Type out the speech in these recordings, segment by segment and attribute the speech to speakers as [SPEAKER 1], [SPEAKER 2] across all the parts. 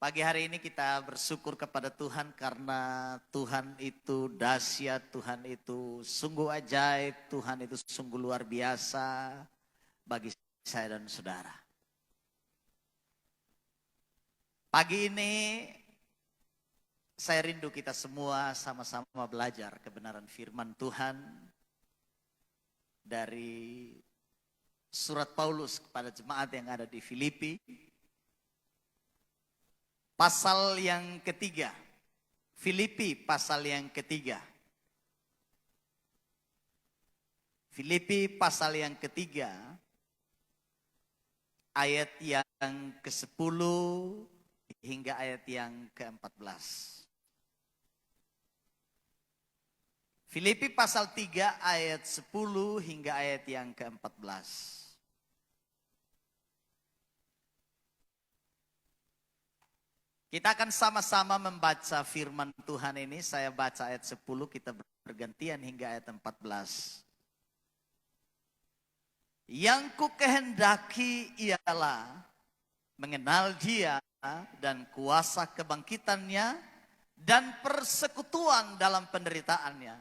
[SPEAKER 1] Pagi hari ini kita bersyukur kepada Tuhan karena Tuhan itu dahsyat, Tuhan itu sungguh ajaib, Tuhan itu sungguh luar biasa bagi saya dan saudara. Pagi ini saya rindu kita semua sama-sama belajar kebenaran firman Tuhan dari surat Paulus kepada jemaat yang ada di Filipi. Pasal yang ketiga, Filipi pasal yang ketiga. Filipi pasal yang ketiga, ayat yang ke-10 hingga ayat yang ke-14. Filipi pasal 3 ayat 10 hingga ayat yang ke-14. Kita akan sama-sama membaca firman Tuhan ini. Saya baca ayat 10, kita bergantian hingga ayat 14. Yang ku kehendaki ialah mengenal Dia dan kuasa kebangkitannya dan persekutuan dalam penderitaannya,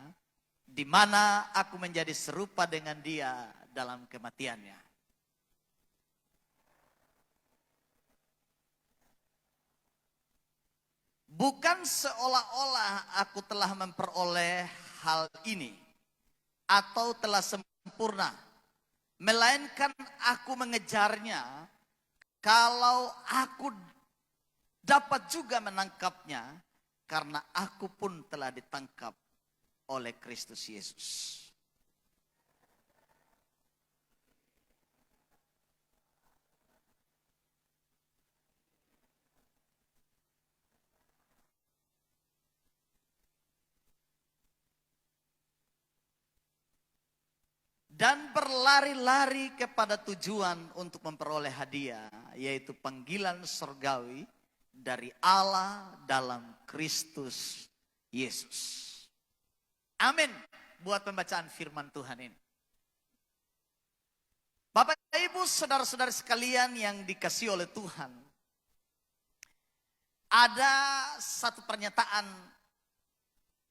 [SPEAKER 1] di mana aku menjadi serupa dengan Dia dalam kematiannya. Bukan seolah-olah aku telah memperoleh hal ini atau telah sempurna, melainkan aku mengejarnya kalau aku dapat juga menangkapnya, karena aku pun telah ditangkap oleh Kristus Yesus. Dan berlari-lari kepada tujuan untuk memperoleh hadiah, yaitu panggilan surgawi dari Allah dalam Kristus Yesus. Amin. Buat pembacaan firman Tuhan ini. Bapak Ibu saudara-saudara sekalian yang dikasihi oleh Tuhan, ada satu pernyataan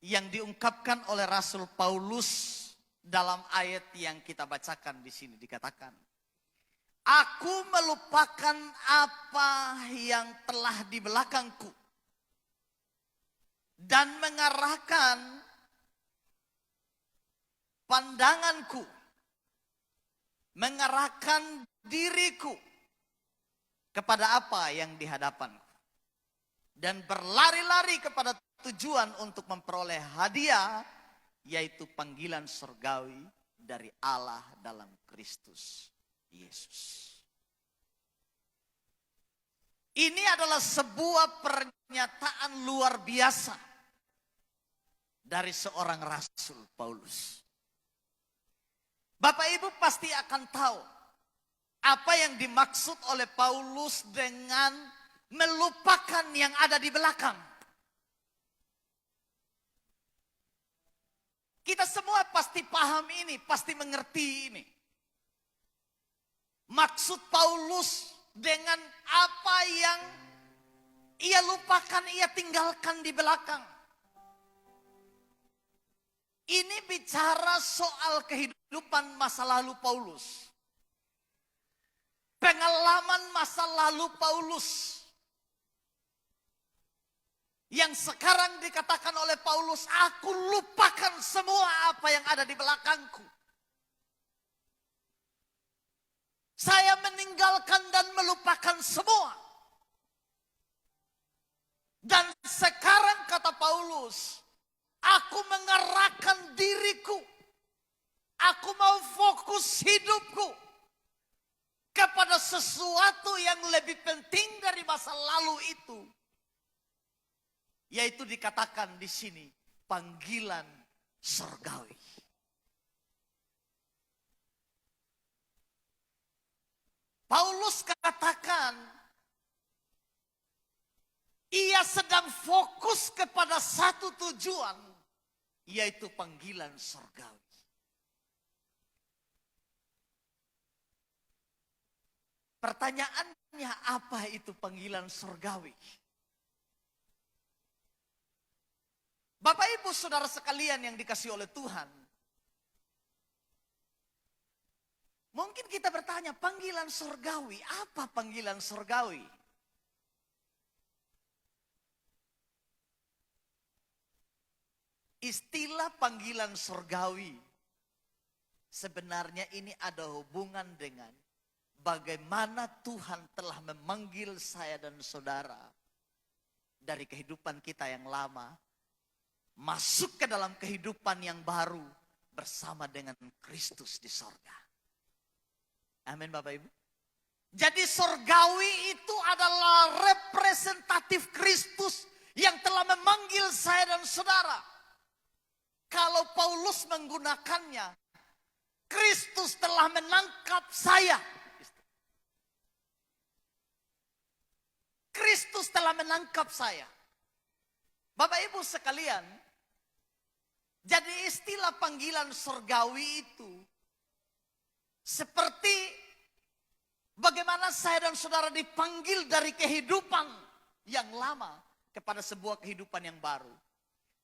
[SPEAKER 1] yang diungkapkan oleh Rasul Paulus dalam ayat yang kita bacakan di sini. Dikatakan, aku melupakan apa yang telah di belakangku dan mengarahkan pandanganku, mengarahkan diriku kepada apa yang di hadapanku, dan berlari-lari kepada tujuan untuk memperoleh hadiah, yaitu panggilan surgawi dari Allah dalam Kristus Yesus. Ini adalah sebuah pernyataan luar biasa dari seorang Rasul Paulus. Bapak Ibu pasti akan tahu apa yang dimaksud oleh Paulus dengan melupakan yang ada di belakang. Kita semua pasti paham ini, pasti mengerti ini. Maksud Paulus dengan apa yang ia lupakan, ia tinggalkan di belakang. Ini bicara soal kehidupan masa lalu Paulus. Pengalaman masa lalu Paulus. Yang sekarang dikatakan oleh Paulus, aku lupakan semua apa yang ada di belakangku. Saya meninggalkan dan melupakan semua. Dan sekarang kata Paulus, aku mengarahkan diriku. Aku mau fokus hidupku kepada sesuatu yang lebih penting dari masa lalu itu. Yaitu dikatakan di sini panggilan surgawi. Paulus katakan ia sedang fokus kepada satu tujuan, yaitu panggilan surgawi. Pertanyaannya, apa itu panggilan surgawi? Bapak Ibu Saudara sekalian yang dikasihi oleh Tuhan. Mungkin kita bertanya, panggilan surgawi, apa panggilan surgawi? Istilah panggilan surgawi, sebenarnya ini ada hubungan dengan bagaimana Tuhan telah memanggil saya dan saudara dari kehidupan kita yang lama, masuk ke dalam kehidupan yang baru bersama dengan Kristus di sorga. Amin Bapak Ibu. Jadi surgawi itu adalah representatif Kristus yang telah memanggil saya dan saudara. Kalau Paulus menggunakannya, Kristus telah menangkap saya. Kristus telah menangkap saya. Bapak Ibu sekalian, jadi istilah panggilan surgawi itu seperti bagaimana saya dan saudara dipanggil dari kehidupan yang lama kepada sebuah kehidupan yang baru.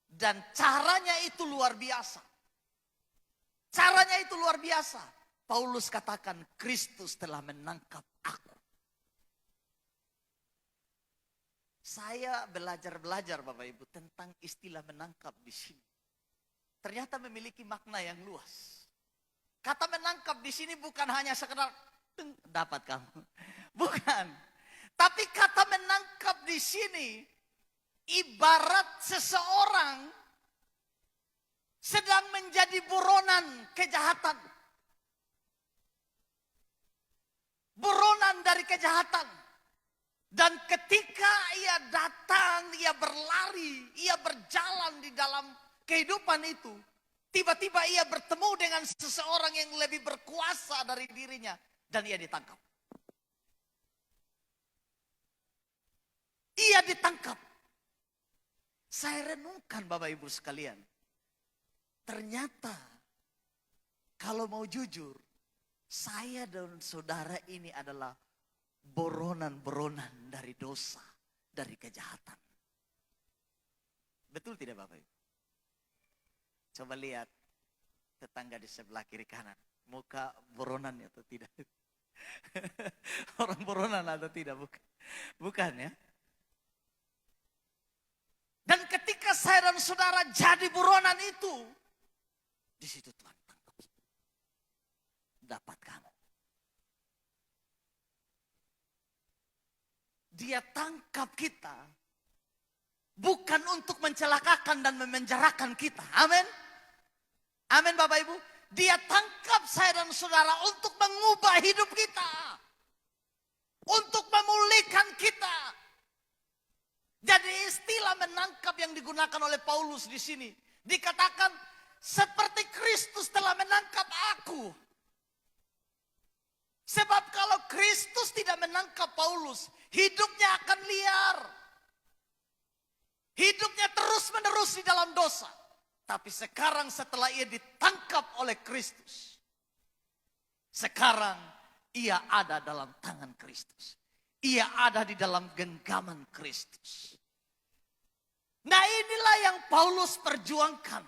[SPEAKER 1] Dan caranya itu luar biasa. Caranya itu luar biasa. Paulus katakan, Kristus telah menangkap aku. Saya belajar Bapak Ibu tentang istilah menangkap di sini. Ternyata memiliki makna yang luas. Kata menangkap di sini bukan hanya sekedar dapat kamu. Bukan. Tapi kata menangkap di sini ibarat seseorang sedang menjadi buronan kejahatan. Buronan dari kejahatan. Dan ketika ia datang, ia berlari, ia berjalan di dalam kehidupan itu. Tiba-tiba ia bertemu dengan seseorang yang lebih berkuasa dari dirinya. Dan ia ditangkap. Ia ditangkap. Saya renungkan Bapak Ibu sekalian. Ternyata kalau mau jujur, saya dan saudara ini adalah buronan-buronan dari dosa, dari kejahatan. Betul tidak Bapak Ibu? Coba lihat tetangga di sebelah kiri kanan. Muka buronan atau tidak? Orang buronan atau tidak? Bukan. Bukan ya? Dan ketika saya dan saudara jadi buronan itu, di situ Tuhan tangkap. Dapat kamu. Dia tangkap kita bukan untuk mencelakakan dan memenjarakan kita. Amin. Amin Bapak Ibu. Dia tangkap saya dan saudara untuk mengubah hidup kita. Untuk memulihkan kita. Jadi istilah menangkap yang digunakan oleh Paulus di sini dikatakan seperti Kristus telah menangkap aku. Sebab kalau Kristus tidak menangkap Paulus, hidupnya akan liar. Hidupnya terus-menerus di dalam dosa. Tapi sekarang setelah ia ditangkap oleh Kristus, sekarang ia ada dalam tangan Kristus. Ia ada di dalam genggaman Kristus. Nah inilah yang Paulus perjuangkan.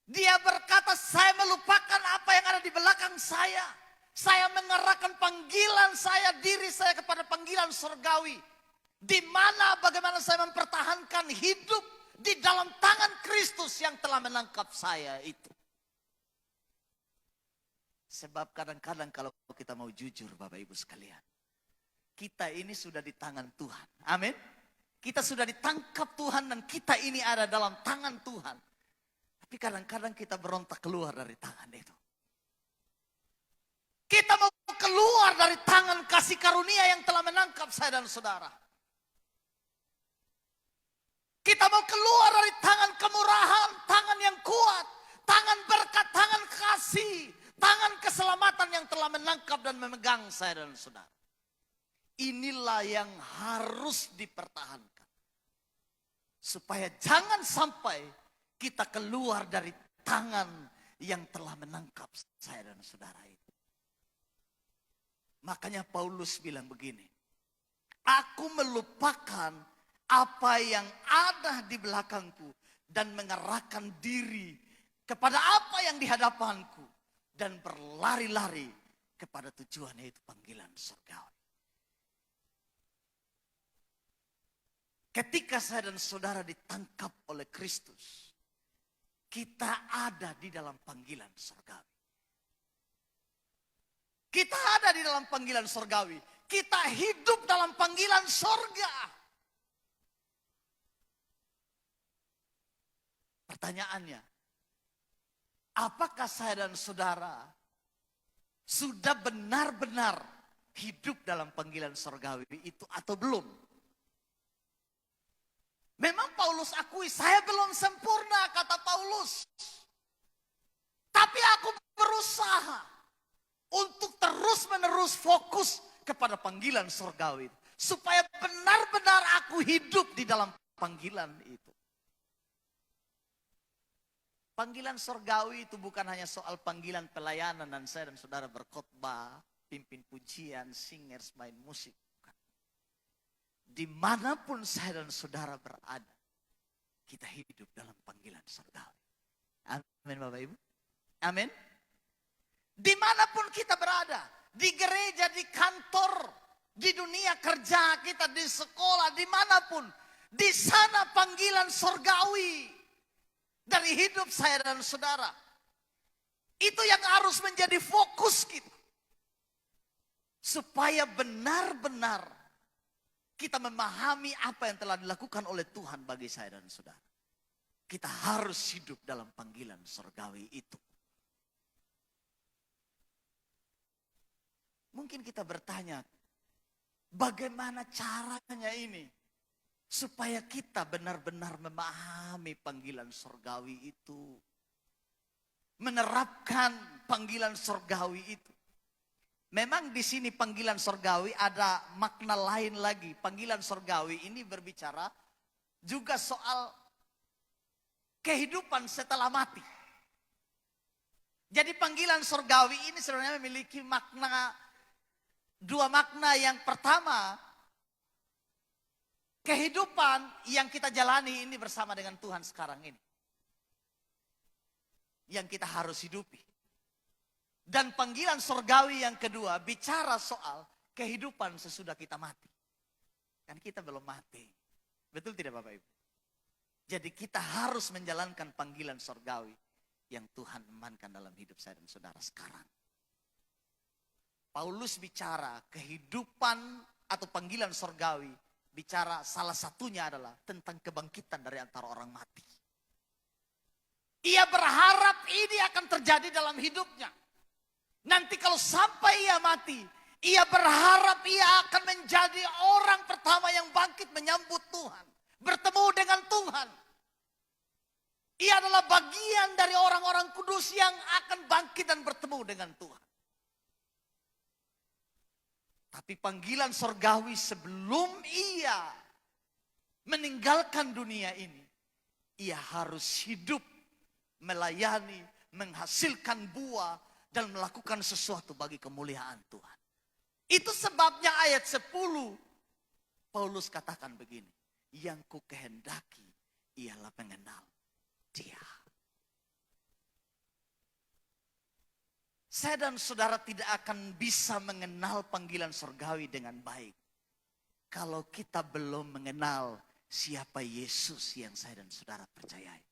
[SPEAKER 1] Dia berkata, saya melupakan apa yang ada di belakang saya. Saya mengarahkan panggilan saya, diri saya kepada panggilan surgawi. Di mana bagaimana saya mempertahankan hidup di dalam tangan Kristus yang telah menangkap saya itu. Sebab kadang-kadang kalau kita mau jujur Bapak Ibu sekalian, kita ini sudah di tangan Tuhan. Amin. Kita sudah ditangkap Tuhan dan kita ini ada dalam tangan Tuhan. Tapi kadang-kadang kita berontak keluar dari tangan itu. Kita mau keluar dari tangan kasih karunia yang telah menangkap saya dan saudara. Kita mau keluar dari tangan kemurahan, tangan yang kuat, tangan berkat, tangan kasih, tangan keselamatan yang telah menangkap dan memegang saya dan saudara. Inilah yang harus dipertahankan. Supaya jangan sampai kita keluar dari tangan yang telah menangkap saya dan saudara itu. Makanya Paulus bilang begini, aku melupakan apa yang ada di belakangku dan mengerahkan diri kepada apa yang di hadapanku dan berlari-lari kepada tujuan, yaitu panggilan surgawi. Ketika saya dan saudara ditangkap oleh Kristus, kita ada di dalam panggilan surgawi. Kita ada di dalam panggilan surgawi. Kita hidup dalam panggilan surga. Pertanyaannya, apakah saya dan saudara sudah benar-benar hidup dalam panggilan surgawi itu atau belum? Memang Paulus akui, saya belum sempurna, kata Paulus. Tapi aku berusaha untuk terus-menerus fokus kepada panggilan surgawi, supaya benar-benar aku hidup di dalam panggilan itu. Panggilan surgawi itu bukan hanya soal panggilan pelayanan dan saya dan saudara berkhotbah, pimpin pujian, singers, main musik. Bukan. Dimanapun saya dan saudara berada, kita hidup dalam panggilan surgawi. Amin Bapak Ibu. Amin. Dimanapun kita berada, di gereja, di kantor, di dunia kerja kita, di sekolah, dimanapun, di sana panggilan surgawi dari hidup saya dan saudara. Itu yang harus menjadi fokus kita. Supaya benar-benar kita memahami apa yang telah dilakukan oleh Tuhan bagi saya dan saudara. Kita harus hidup dalam panggilan surgawi itu. Mungkin kita bertanya, bagaimana caranya ini? Supaya kita benar-benar memahami panggilan surgawi itu. Menerapkan panggilan surgawi itu. Memang di sini panggilan surgawi ada makna lain lagi. Panggilan surgawi ini berbicara juga soal kehidupan setelah mati. Jadi panggilan surgawi ini sebenarnya memiliki makna, dua makna. Yang pertama, kehidupan yang kita jalani ini bersama dengan Tuhan sekarang ini. Yang kita harus hidupi. Dan panggilan surgawi yang kedua bicara soal kehidupan sesudah kita mati. Kan kita belum mati. Betul tidak Bapak Ibu? Jadi kita harus menjalankan panggilan surgawi yang Tuhan emankan dalam hidup saya dan saudara sekarang. Paulus bicara kehidupan atau panggilan surgawi, bicara salah satunya adalah tentang kebangkitan dari antara orang mati. Ia berharap ini akan terjadi dalam hidupnya. Nanti kalau sampai ia mati, ia berharap ia akan menjadi orang pertama yang bangkit menyambut Tuhan. Bertemu dengan Tuhan. Ia adalah bagian dari orang-orang kudus yang akan bangkit dan bertemu dengan Tuhan. Tapi panggilan surgawi sebelum ia meninggalkan dunia ini, ia harus hidup, melayani, menghasilkan buah, dan melakukan sesuatu bagi kemuliaan Tuhan. Itu sebabnya ayat 10 Paulus katakan begini, yang ku kehendaki ialah mengenal Dia. Saya dan saudara tidak akan bisa mengenal panggilan surgawi dengan baik kalau kita belum mengenal siapa Yesus yang saya dan saudara percayai.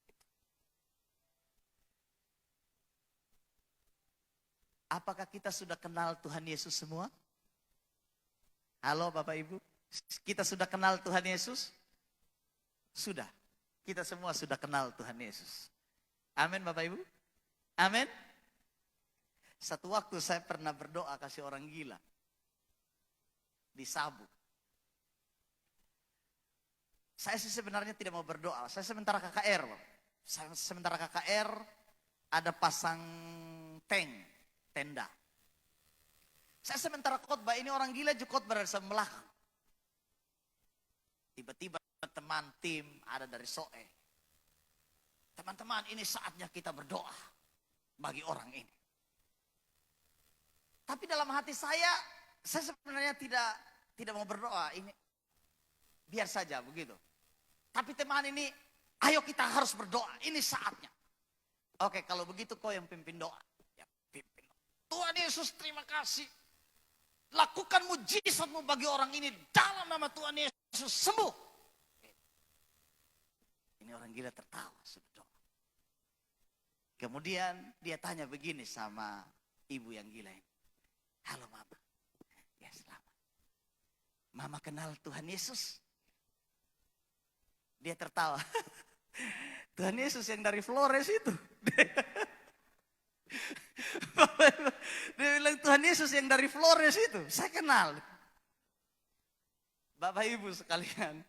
[SPEAKER 1] Apakah kita sudah kenal Tuhan Yesus semua? Halo Bapak Ibu, kita sudah kenal Tuhan Yesus? Sudah, kita semua sudah kenal Tuhan Yesus. Amin Bapak Ibu? Amin. Satu waktu saya pernah berdoa kasih orang gila di Sabu. Saya sih sebenarnya tidak mau berdoa, saya sementara KKR. Sementara KKR ada pasang tenda. Saya sementara khotbah, ini orang gila juga khotbah dari sebelah. Tiba-tiba teman tim ada dari Soe. Teman-teman, ini saatnya kita berdoa bagi orang ini. Tapi dalam hati saya sebenarnya tidak mau berdoa. Biar saja begitu. Tapi teman ini, ayo kita harus berdoa. Ini saatnya. Oke, kalau begitu kau yang pimpin doa. Ya, pimpin. Tuhan Yesus, terima kasih. Lakukan mujizatmu bagi orang ini. Dalam nama Tuhan Yesus, sembuh. Ini orang gila tertawa, sudah doa. Kemudian dia tanya begini sama ibu yang gila ini. Halo mama. Ya, selamat. Mama kenal Tuhan Yesus? Dia tertawa. Tuhan Yesus yang dari Flores itu. Dia bilang Tuhan Yesus yang dari Flores itu. Saya kenal. Bapak Ibu sekalian.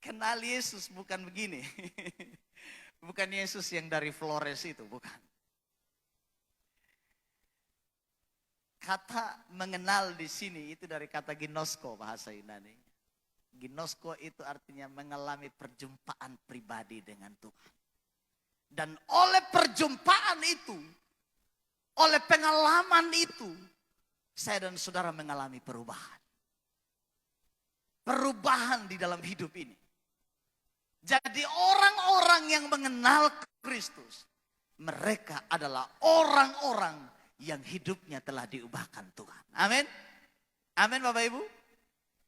[SPEAKER 1] Kenal Yesus bukan begini. Bukan Yesus yang dari Flores itu, bukan. Kata mengenal di sini itu dari kata ginosko bahasa Yunani. Ginosko itu artinya mengalami perjumpaan pribadi dengan Tuhan. Dan oleh perjumpaan itu, oleh pengalaman itu, saya dan saudara mengalami perubahan. Perubahan di dalam hidup ini. Jadi orang-orang yang mengenal Kristus, mereka adalah orang-orang yang hidupnya telah diubahkan Tuhan. Amin. Amin Bapak Ibu.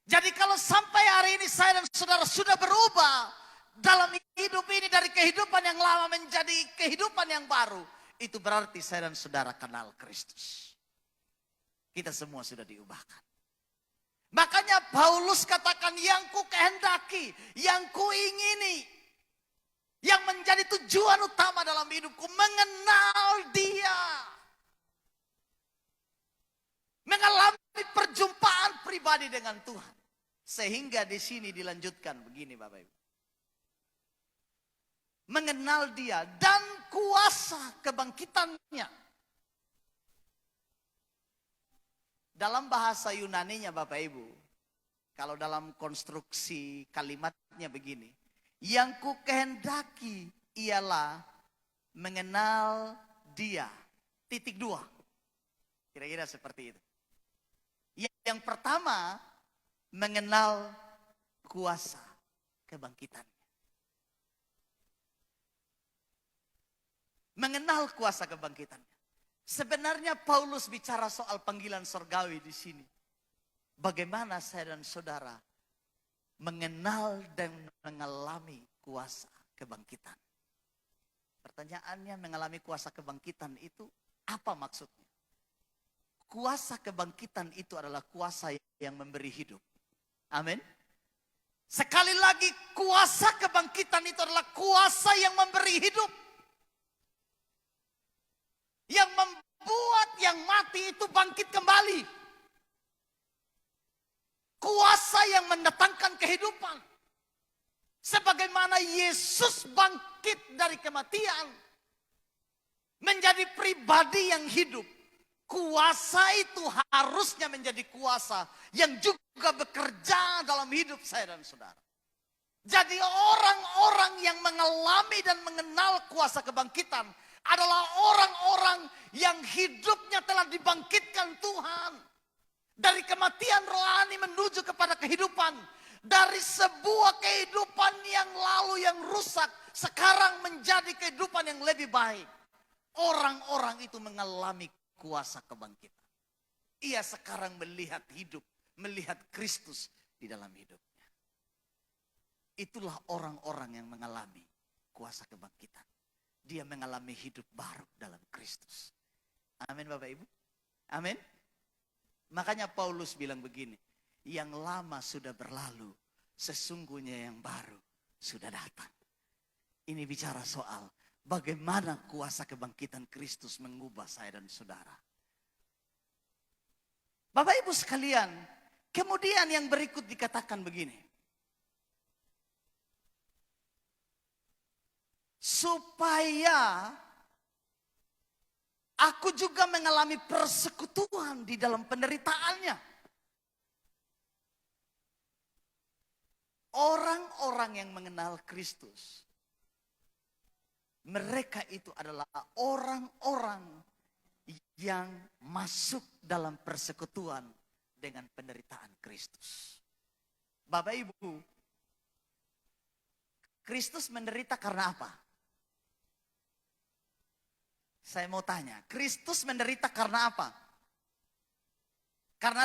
[SPEAKER 1] Jadi kalau sampai hari ini saya dan saudara sudah berubah dalam hidup ini dari kehidupan yang lama menjadi kehidupan yang baru, itu berarti saya dan saudara kenal Kristus. Kita semua sudah diubahkan. Makanya Paulus katakan yang ku kehendaki, yang ku ingini, yang menjadi tujuan utama dalam hidupku, mengenal Dia. Mengalami perjumpaan pribadi dengan Tuhan. Sehingga di sini dilanjutkan begini Bapak Ibu. Mengenal Dia dan kuasa kebangkitannya. Dalam bahasa Yunaninya Bapak Ibu. Kalau dalam konstruksi kalimatnya begini. Yang ku kehendaki ialah mengenal Dia. Titik 2. Kira-kira seperti itu. Yang pertama, mengenal kuasa kebangkitannya. Mengenal kuasa kebangkitannya. Sebenarnya Paulus bicara soal panggilan surgawi di sini. Bagaimana saya dan saudara mengenal dan mengalami kuasa kebangkitan. Pertanyaannya, mengalami kuasa kebangkitan itu apa maksudnya? Kuasa kebangkitan itu adalah kuasa yang memberi hidup. Amin. Sekali lagi, kuasa kebangkitan itu adalah kuasa yang memberi hidup. Yang membuat yang mati itu bangkit kembali. Kuasa yang mendatangkan kehidupan. Sebagaimana Yesus bangkit dari kematian. Menjadi pribadi yang hidup. Kuasa itu harusnya menjadi kuasa yang juga bekerja dalam hidup saya dan saudara. Jadi orang-orang yang mengalami dan mengenal kuasa kebangkitan adalah orang-orang yang hidupnya telah dibangkitkan Tuhan. Dari kematian rohani menuju kepada kehidupan. Dari sebuah kehidupan yang lalu yang rusak, sekarang menjadi kehidupan yang lebih baik. Orang-orang itu mengalami kuasa kebangkitan. Ia sekarang melihat hidup, melihat Kristus di dalam hidupnya. Itulah orang-orang yang mengalami kuasa kebangkitan. Dia mengalami hidup baru dalam Kristus. Amin Bapak Ibu. Amin. Makanya Paulus bilang begini. Yang lama sudah berlalu, sesungguhnya yang baru sudah datang. Ini bicara soal bagaimana kuasa kebangkitan Kristus mengubah saya dan saudara. Bapak Ibu sekalian, kemudian yang berikut dikatakan begini. Supaya aku juga mengalami persekutuan di dalam penderitaannya. Orang-orang yang mengenal Kristus, mereka itu adalah orang-orang yang masuk dalam persekutuan dengan penderitaan Kristus. Bapak Ibu, Kristus menderita karena apa? Saya mau tanya, Kristus menderita karena apa? Karena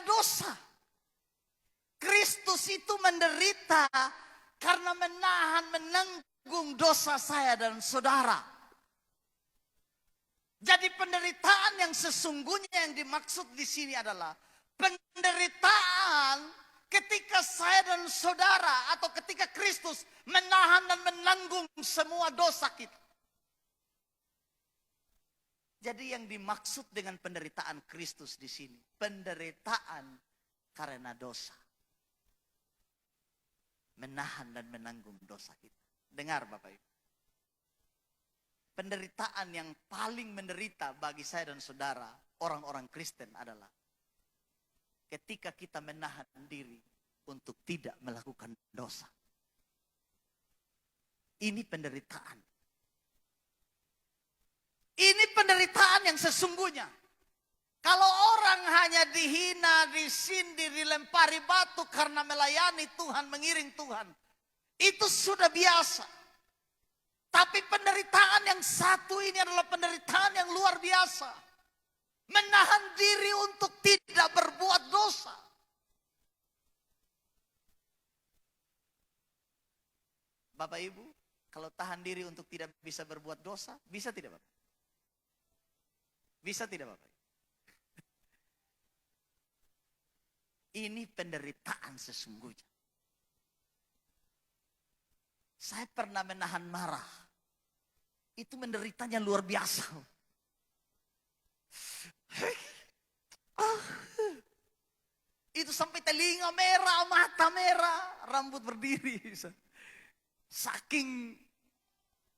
[SPEAKER 1] dosa. Kristus itu menderita karena menanggung dosa saya dan saudara. Jadi penderitaan yang sesungguhnya yang dimaksud di sini adalah penderitaan ketika saya dan saudara atau ketika Kristus menahan dan menanggung semua dosa kita. Jadi yang dimaksud dengan penderitaan Kristus di sini, penderitaan karena dosa. Menahan dan menanggung dosa kita. Dengar Bapak Ibu. Penderitaan yang paling menderita bagi saya dan saudara, orang-orang Kristen adalah ketika kita menahan diri untuk tidak melakukan dosa. Ini penderitaan. Ini penderitaan yang sesungguhnya. Kalau orang hanya dihina, disindir, dilempari batu karena melayani Tuhan, mengiring Tuhan, itu sudah biasa. Tapi penderitaan yang satu ini adalah penderitaan yang luar biasa. Menahan diri untuk tidak berbuat dosa. Bapak Ibu, kalau tahan diri untuk tidak bisa berbuat dosa, bisa tidak Bapak? Bisa tidak Bapak? Ini penderitaan sesungguhnya. Saya pernah menahan marah. Itu menderitanya luar biasa. Itu sampai telinga merah, mata merah, rambut berdiri. Saking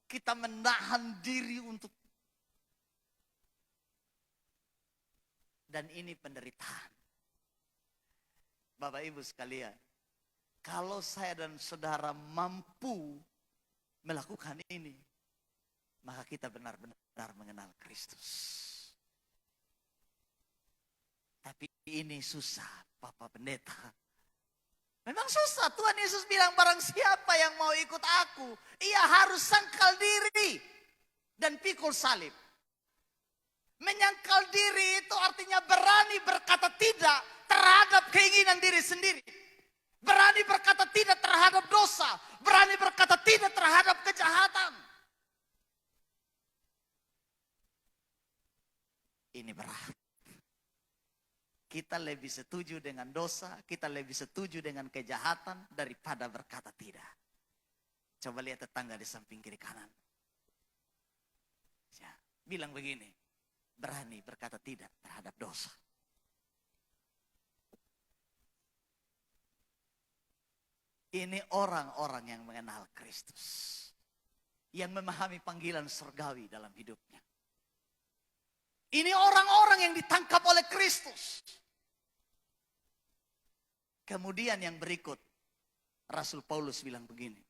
[SPEAKER 1] kita menahan diri untuk. Dan ini penderitaan. Bapak Ibu sekalian, kalau saya dan saudara mampu melakukan ini, maka kita benar-benar mengenal Kristus. Tapi ini susah, Bapak Pendeta. Memang susah. Tuhan Yesus bilang barang siapa yang mau ikut aku, ia harus sangkal diri dan pikul salib. Menyangkal diri itu artinya berani berkata tidak terhadap keinginan diri sendiri. Berani berkata tidak terhadap dosa. Berani berkata tidak terhadap kejahatan. Ini berat. Kita lebih setuju dengan dosa, kita lebih setuju dengan kejahatan daripada berkata tidak. Coba lihat tetangga di samping kiri kanan. Ya, bilang begini. Berani berkata tidak terhadap dosa. Ini orang-orang yang mengenal Kristus. Yang memahami panggilan surgawi dalam hidupnya. Ini orang-orang yang ditangkap oleh Kristus. Kemudian yang berikut, Rasul Paulus bilang begini.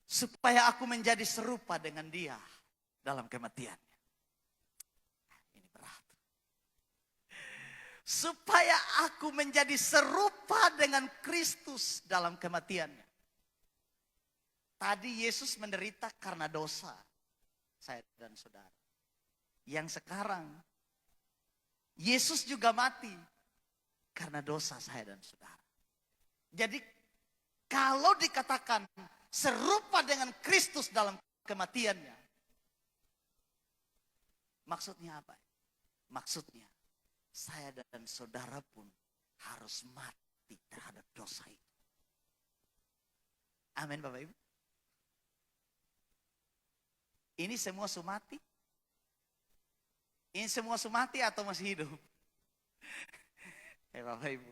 [SPEAKER 1] Supaya aku menjadi serupa dengan dia dalam kematiannya. Ini berat. Supaya aku menjadi serupa dengan Kristus dalam kematiannya. Tadi Yesus menderita karena dosa saya dan saudara. Yang sekarang Yesus juga mati karena dosa saya dan saudara. Jadi kalau dikatakan serupa dengan Kristus dalam kematiannya. Maksudnya apa? Maksudnya saya dan saudara pun harus mati terhadap dosa itu. Amin Bapak Ibu. Ini semua sumati? Ini semua sumati atau masih hidup? Bapak Ibu.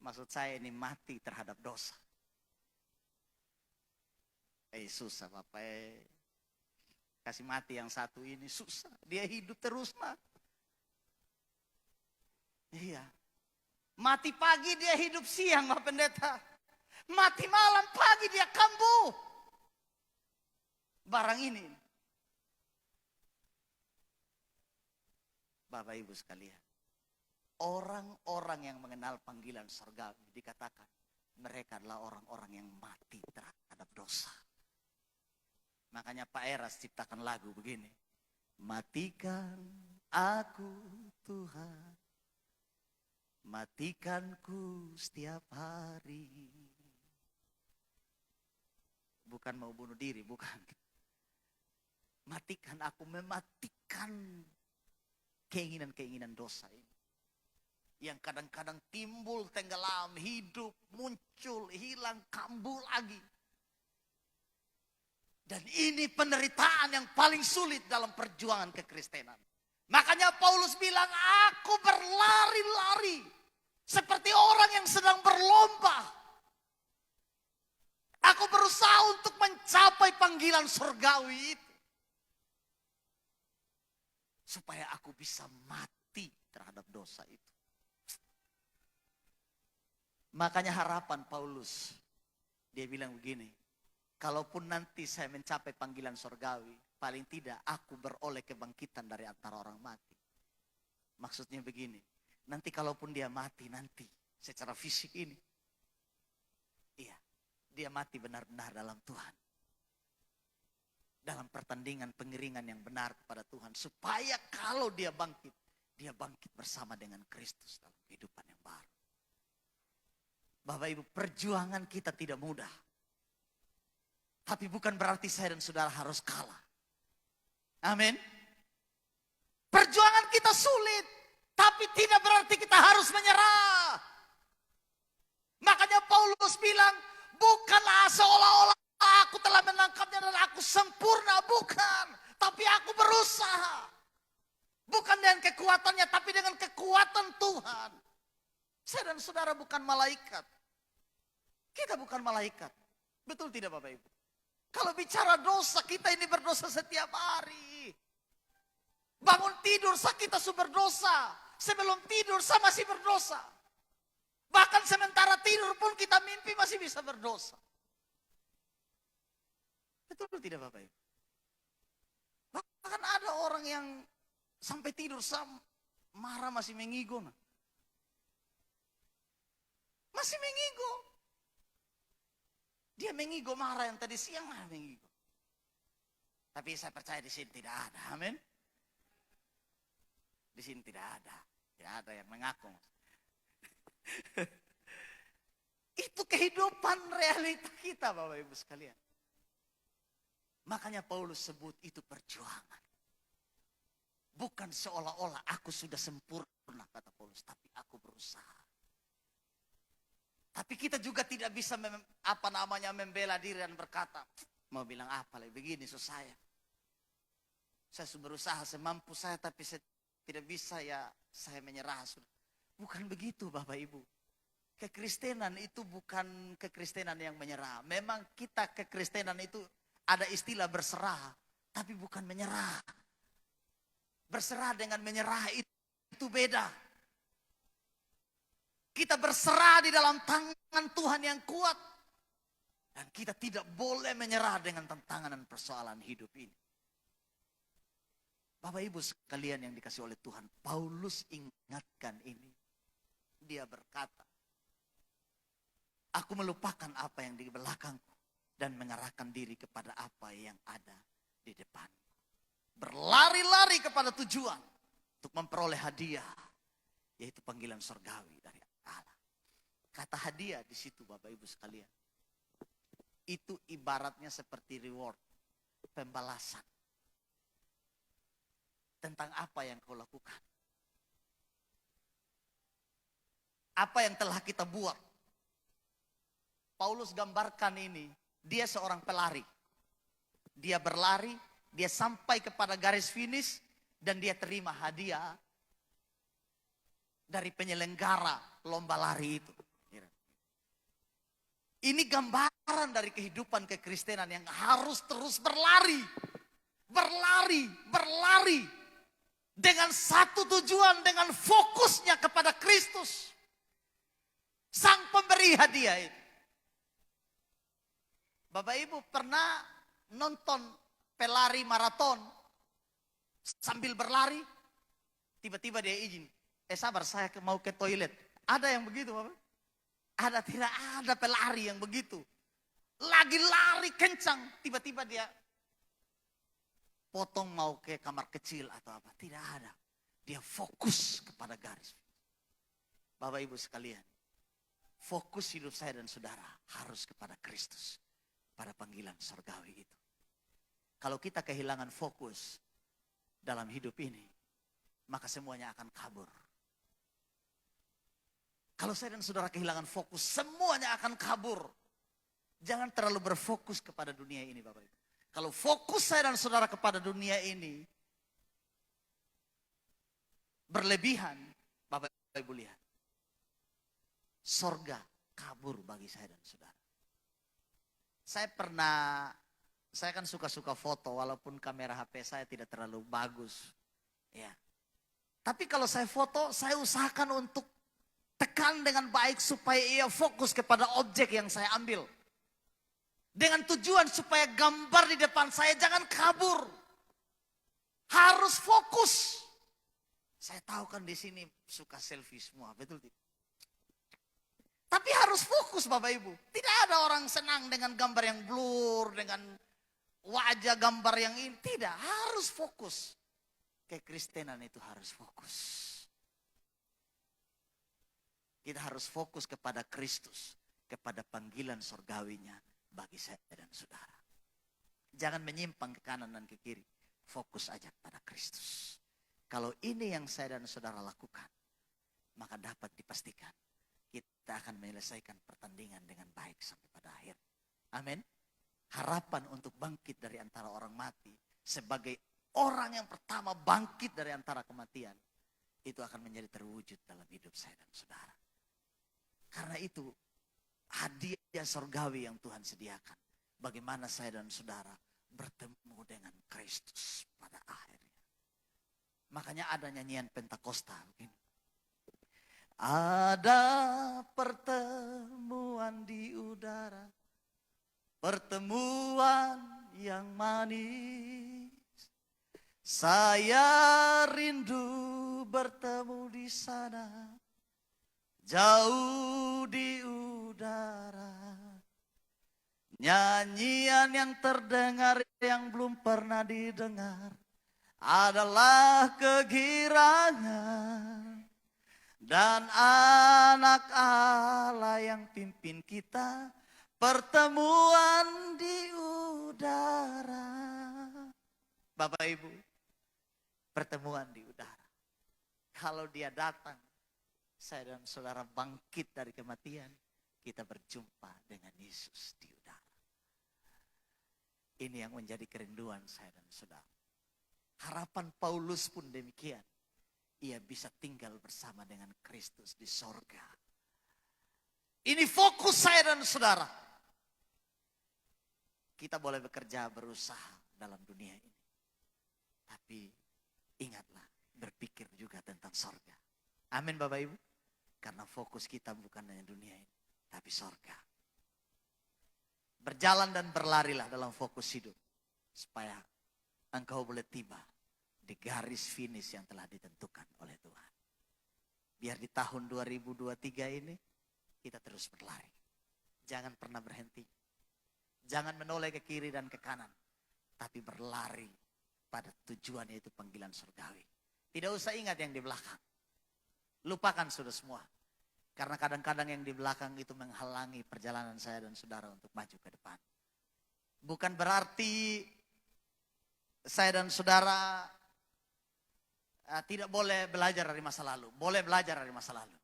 [SPEAKER 1] Maksud saya ini mati terhadap dosa. Susah Bapak. Kasih mati yang satu ini susah. Dia hidup terus Pak. Iya. Mati pagi dia hidup siang Pak Pendeta. Mati malam pagi dia kambuh. Barang ini. Bapak Ibu sekalian, orang-orang yang mengenal panggilan surgawi dikatakan mereka adalah orang-orang yang mati terhadap dosa. Makanya Pak Eras ciptakan lagu begini. Matikan aku Tuhan, matikanku setiap hari. Bukan mau bunuh diri, bukan. Matikan aku, mematikan keinginan-keinginan dosa ini. Yang kadang-kadang timbul, tenggelam, hidup, muncul, hilang, kambuh lagi. Dan ini penderitaan yang paling sulit dalam perjuangan kekristenan. Makanya Paulus bilang, aku berlari-lari seperti orang yang sedang berlomba. Aku berusaha untuk mencapai panggilan surgawi itu. Supaya aku bisa mati terhadap dosa itu. Makanya harapan Paulus, dia bilang begini, kalaupun nanti saya mencapai panggilan surgawi, paling tidak aku beroleh kebangkitan dari antara orang mati. Maksudnya begini, nanti kalaupun dia mati nanti secara fisik ini, iya, dia mati benar-benar dalam Tuhan. Dalam pertandingan pengiringan yang benar kepada Tuhan. Supaya kalau dia bangkit bersama dengan Kristus dalam kehidupan yang baru. Bapak Ibu, perjuangan kita tidak mudah. Tapi bukan berarti saya dan saudara harus kalah. Amin. Perjuangan kita sulit, tapi tidak berarti kita harus menyerah. Makanya Paulus bilang, bukanlah seolah-olah aku telah menangkapnya dan aku sempurna, bukan. Tapi aku berusaha. Bukan dengan kekuatannya, tapi dengan kekuatan Tuhan. Saya dan saudara bukan malaikat. Kita bukan malaikat. Betul tidak Bapak Ibu? Kalau bicara dosa, kita ini berdosa setiap hari. Bangun tidur, kita sudah berdosa. Sebelum tidur, saya masih berdosa. Bahkan sementara tidur pun kita mimpi masih bisa berdosa. Betul tidak Bapak Ibu? Bahkan ada orang yang sampai tidur marah masih mengigo. Masih mengigo. Dia mengigo marah yang tadi siang mengigo. Tapi saya percaya di sini tidak ada. Amin. Di sini tidak ada. Tidak ada yang mengaku. Itu kehidupan realita kita Bapak Ibu sekalian. Makanya Paulus sebut itu perjuangan. Bukan seolah-olah aku sudah sempurna kata Paulus. Tapi aku berusaha. Tapi kita juga tidak bisa membela diri dan berkata, mau bilang apa lagi begini saya. Saya sudah berusaha semampu saya tapi saya tidak bisa ya saya menyerah. Bukan begitu Bapak Ibu. Kekristenan itu bukan kekristenan yang menyerah. Memang kita kekristenan itu ada istilah berserah, tapi bukan menyerah. Berserah dengan menyerah itu beda. Kita berserah di dalam tangan Tuhan yang kuat. Dan kita tidak boleh menyerah dengan tantangan dan persoalan hidup ini. Bapak Ibu sekalian yang dikasih oleh Tuhan, Paulus ingatkan ini. Dia berkata, aku melupakan apa yang di belakangku dan mengarahkan diri kepada apa yang ada di depan. Berlari-lari kepada tujuan untuk memperoleh hadiah, yaitu panggilan surgawi dari Allah. Kata hadiah di situ Bapak Ibu sekalian, itu ibaratnya seperti reward, pembalasan tentang apa yang kau lakukan, apa yang telah kita buat. Paulus gambarkan ini, dia seorang pelari, dia berlari, dia sampai kepada garis finish dan dia terima hadiah dari penyelenggara lomba lari itu. Ini gambaran dari kehidupan kekristenan yang harus terus berlari. Berlari, berlari. Dengan satu tujuan, dengan fokusnya kepada Kristus. Sang pemberi hadiah itu. Bapak Ibu pernah nonton pelari maraton sambil berlari? Tiba-tiba dia izin. Sabar, saya mau ke toilet. Ada yang begitu, Bapak? Ada, tidak ada pelari yang begitu. Lagi lari kencang, tiba-tiba dia potong mau ke kamar kecil atau apa. Tidak ada. Dia fokus kepada garis. Bapak Ibu sekalian, fokus hidup saya dan saudara harus kepada Kristus. Pada panggilan surgawi itu. Kalau kita kehilangan fokus dalam hidup ini, maka semuanya akan kabur. Kalau saya dan saudara kehilangan fokus, semuanya akan kabur. Jangan terlalu berfokus kepada dunia ini, Bapak Ibu. Kalau fokus saya dan saudara kepada dunia ini berlebihan, Bapak Ibu lihat. Sorga kabur bagi saya dan saudara. Saya kan suka-suka foto walaupun kamera HP saya tidak terlalu bagus. Ya. Tapi kalau saya foto, saya usahakan untuk tekan dengan baik supaya ia fokus kepada objek yang saya ambil. Dengan tujuan supaya gambar di depan saya jangan kabur. Harus fokus. Saya tahu kan di sini suka selfie semua, betul tidak? Tapi harus fokus Bapak Ibu. Tidak ada orang senang dengan gambar yang blur, dengan wajah gambar yang ini. Tidak, harus fokus. Kekristenan itu harus fokus. Kita harus fokus kepada Kristus, kepada panggilan surgawinya bagi saya dan saudara. Jangan menyimpang ke kanan dan ke kiri. Fokus aja pada Kristus. Kalau ini yang saya dan saudara lakukan, maka dapat dipastikan kita akan menyelesaikan pertandingan dengan baik sampai pada akhir. Amin. Harapan untuk bangkit dari antara orang mati sebagai orang yang pertama bangkit dari antara kematian, itu akan menjadi terwujud dalam hidup saya dan saudara. Karena itu hadiah surgawi yang Tuhan sediakan. Bagaimana saya dan saudara bertemu dengan Kristus pada akhirnya. Makanya ada nyanyian Pentakosta begini. Ada pertemuan di udara, pertemuan yang manis. Saya rindu bertemu di sana. Jauh di udara, nyanyian yang terdengar yang belum pernah didengar adalah kegirangan dan anak Allah yang pimpin kita pertemuan di udara. Bapak Ibu, pertemuan di udara. Kalau dia datang, saya dan saudara bangkit dari kematian, kita berjumpa dengan Yesus di udara. Ini yang menjadi kerinduan saya dan saudara. Harapan Paulus pun demikian. Ia bisa tinggal bersama dengan Kristus di sorga. Ini fokus saya dan saudara. Kita boleh bekerja, berusaha dalam dunia ini. Tapi ingatlah, berpikir juga tentang sorga. Amin Bapak Ibu. Karena fokus kita bukan hanya dunia ini, tapi sorga. Berjalan dan berlarilah dalam fokus hidup. Supaya engkau boleh tiba di garis finish yang telah ditentukan oleh Tuhan. Biar di tahun 2023 ini, kita terus berlari. Jangan pernah berhenti. Jangan menoleh ke kiri dan ke kanan. Tapi berlari pada tujuan, yaitu panggilan surgawi. Tidak usah ingat yang di belakang. Lupakan sudah semua. Karena kadang-kadang yang di belakang itu menghalangi perjalanan saya dan saudara untuk maju ke depan. Bukan berarti saya dan saudara tidak boleh belajar dari masa lalu. Boleh belajar dari masa lalu.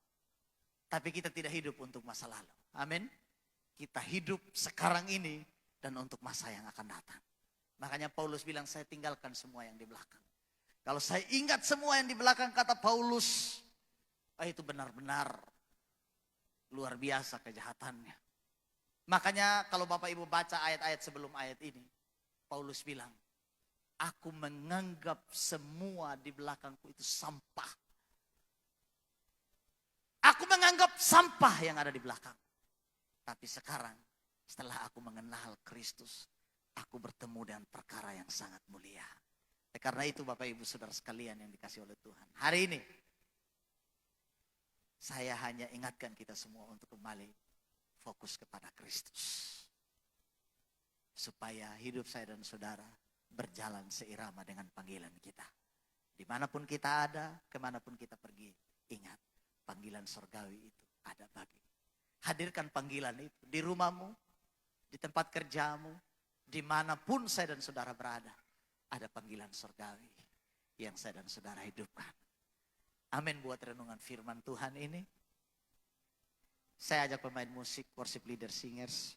[SPEAKER 1] Tapi kita tidak hidup untuk masa lalu. Amin. Kita hidup sekarang ini dan untuk masa yang akan datang. Makanya Paulus bilang, saya tinggalkan semua yang di belakang. Kalau saya ingat semua yang di belakang, kata Paulus, itu benar-benar luar biasa kejahatannya. Makanya kalau Bapak Ibu baca ayat-ayat sebelum ayat ini, Paulus bilang, aku menganggap semua di belakangku itu sampah. Aku menganggap sampah yang ada di belakang. Tapi sekarang, setelah aku mengenal Kristus, aku bertemu dengan perkara yang sangat mulia. Karena itu Bapak Ibu Saudara sekalian yang dikasih oleh Tuhan. Hari ini saya hanya ingatkan kita semua untuk kembali fokus kepada Kristus. Supaya hidup saya dan saudara berjalan seirama dengan panggilan kita. Dimanapun kita ada, kemanapun kita pergi, ingat panggilan surgawi itu ada bagi. Hadirkan panggilan itu di rumahmu, di tempat kerjamu, dimanapun saya dan saudara berada. Ada panggilan surgawi yang saya dan saudara hidupkan. Amin buat renungan firman Tuhan ini. Saya ajak pemain musik, worship leader, singers.